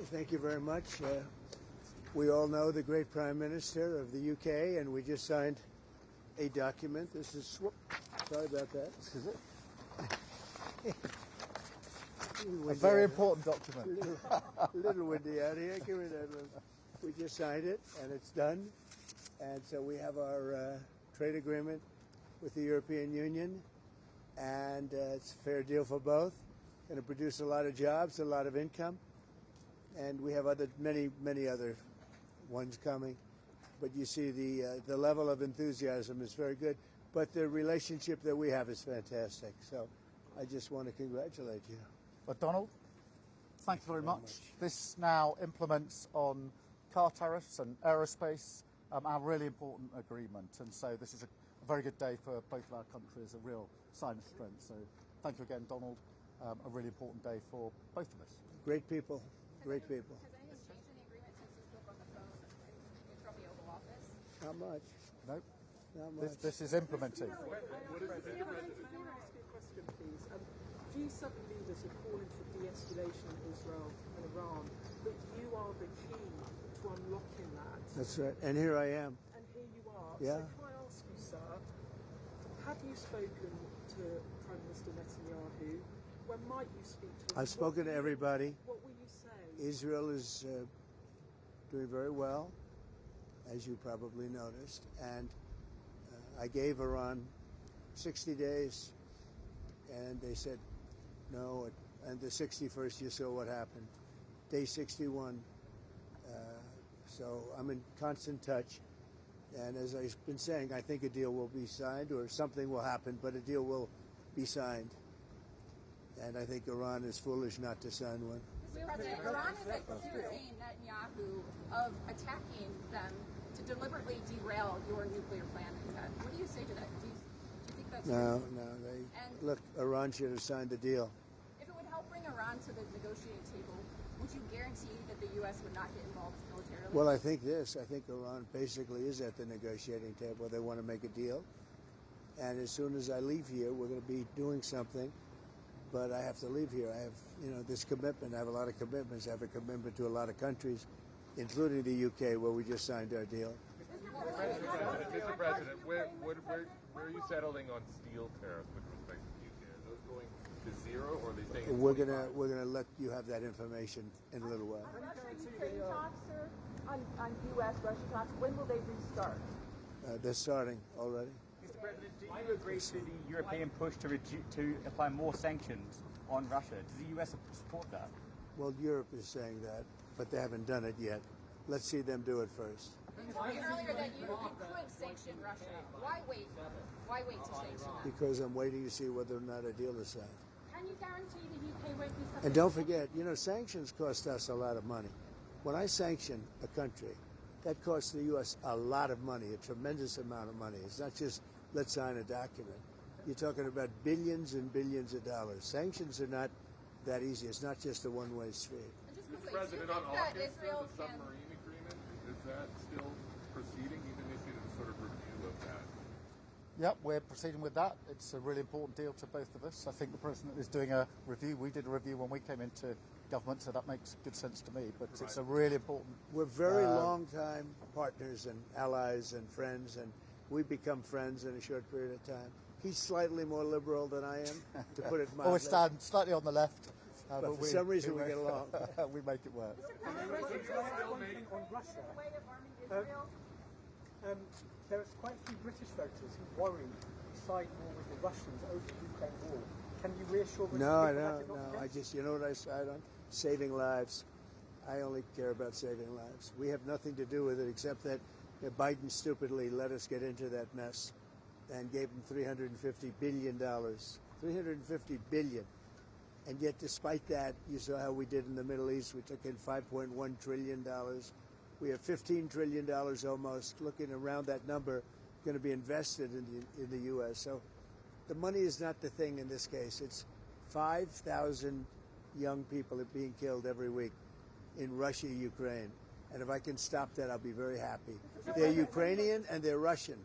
Thank you very much. We all know the great Prime Minister of the UK, and we just signed a document. This is, sorry about that. This is it. A very important document. Little windy out here. Give me that. We just signed it, and it's done. And so we have our trade agreement with the European Union, and it's a fair deal for both. Going to produce a lot of jobs, a lot of income, and we have many other ones coming. But you see the level of enthusiasm is very good. But the relationship that we have is fantastic. So I just want to congratulate you. But Donald, thank you very much. This now implements on car tariffs and aerospace, our really important agreement. And so this is a very good day for both of our countries, a real sign of strength. So thank you again, Donald. A really important day for both of us. Great people, great people. Has anything changed in the agreement since you spoke on the phone from the Oval Office? Not much. Nope. Not much. This is implementing. Can I ask you a question, please? G7 leaders are calling for de-escalation in Israel and Iran, but you are the key to unlocking that. That's right. And here I am. And here you are. Yeah. So can I ask you, sir, have you spoken to Prime Minister Netanyahu? When might you speak to him? I've spoken to everybody. What will you say? Israel is doing very well, as you probably noticed, and I gave Iran 60 days, and they said no, and the 61st you saw what happened. Day 61. So I'm in constant touch, and as I've been saying, I think a deal will be signed, or something will happen, but a deal will be signed. And I think Iran is foolish not to sign one. Mr. President, Iran is accusing Netanyahu of attacking them to deliberately derail your nuclear plan. What do you say to that? Do you think that's No. And Look, Iran should have signed the deal. if it would help bring Iran to the negotiating table, would you guarantee that the U.S. would not get involved militarily? Well, I think Iran basically is at the negotiating table. They want to make a deal. And as soon as I leave here, we're going to be doing something. But I have to leave here. I have, this commitment. I have a lot of commitments. I have a commitment to a lot of countries, including the UK, where we just signed our deal. Mr. President, where are you settling on steel tariffs with respect to the UK? Are those going to zero, or are they staying? We're gonna let you have that information in a little while. Russia-Ukraine talks, sir, on U.S.-Russia talks, when will they restart? They're starting already. Mr. President, do you agree to the European push to apply more sanctions on Russia? Does the US support that? Well, Europe is saying that, but they haven't done it yet. Let's see them do it first. You told me earlier that you could sanction Russia. Why wait? Why wait to sanction them? Because I'm waiting to see whether or not a deal is signed. Can you guarantee the UK won't be subject? And don't forget, sanctions cost us a lot of money. When I sanction a country, that costs the U.S. a lot of money, a tremendous amount of money. It's not just let's sign a document. You're talking about billions and billions of dollars. Sanctions are not that easy. It's not just a one-way street. Mr. President, on AUKUS, the submarine agreement, is that still proceeding? You've issued a sort of review of that. Yep, we're proceeding with that. It's a really important deal to both of us. I think the President is doing a review. We did a review when we came into government, so that makes good sense to me. But It's a really important... We're very long-time partners and allies and friends, and we become friends in a short period of time. He's slightly more liberal than I am, to put it mildly. Well, we stand slightly on the left. But for some reason we get along. We make it work. On Russia. There are quite a few British voters who worry to side more with the Russians over the Ukraine war. Can you reassure us? No, I don't. No, I just, you know what I side on? Saving lives. I only care about saving lives. We have nothing to do with it except that Biden stupidly let us get into that mess and gave him $350 billion. $350 billion. And yet, despite that, you saw how we did in the Middle East. We took in $5.1 trillion. We have $15 trillion almost, looking around that number, going to be invested in the U.S. So the money is not the thing in this case. It's 5,000 young people are being killed every week in Russia, Ukraine. And if I can stop that, I'll be very happy. They're Ukrainian and they're Russian.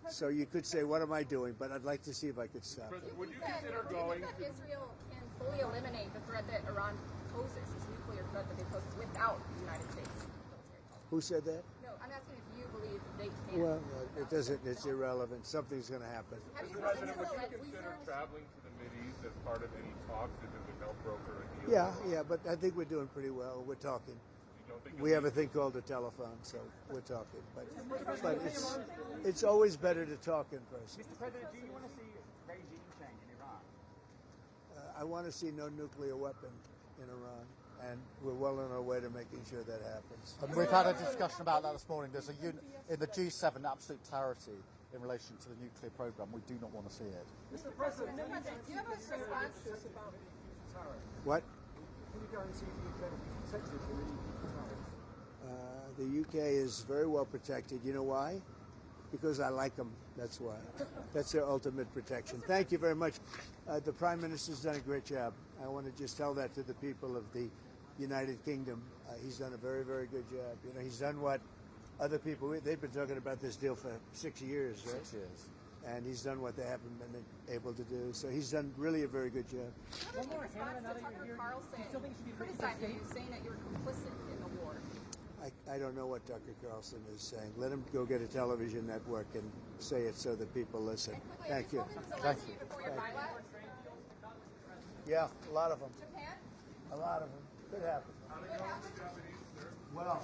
So you could say, what am I doing? But I'd like to see if I could stop it. Would you consider going that Israel can fully eliminate the threat that Iran poses, this nuclear threat that they outposts without the United States military policy. Who said that? No, I'm asking if you believe they can. Well, it doesn't. It's irrelevant. Something's going to happen. Have you Mr. spoken President, to would the you consider legislators? traveling to the Mideast as part of any talks if it would help broker a deal? Yeah, but I think we're doing pretty well. We're talking. You don't think We have a thing called a telephone, so we're talking. But it's always better to talk in person. Mr. President, do you want to see regime change in Iran? I want to see no nuclear weapon in Iran, and we're well on our way to making sure that happens. And we've had a discussion about that this morning. There's in the G7 absolute clarity in relation to the nuclear program. We do not want to see it. Mr. President, Do you have a response? What? Can you guarantee the UK will be protected from any tariffs? The UK is very well protected. You know why? Because I like them. That's why. That's their ultimate protection. Thank you very much. The Prime Minister's done a great job. I want to just tell that to the people of the United Kingdom. He's done a very, very good job. You know, he's done what other people, they've been talking about this deal for 6 years, right? 6 years. And he's done what they haven't been able to do. So he's done really a very good job. What about your response to Tucker Carlson criticizing you, saying that you're complicit in the war? I don't know what Tucker Carlson is saying. Let him go get a television network and say it so that people listen. Thank you. Thank you. Before your pilot? Yeah, a lot of them. Japan? A lot of them. Could happen. What happened? Well.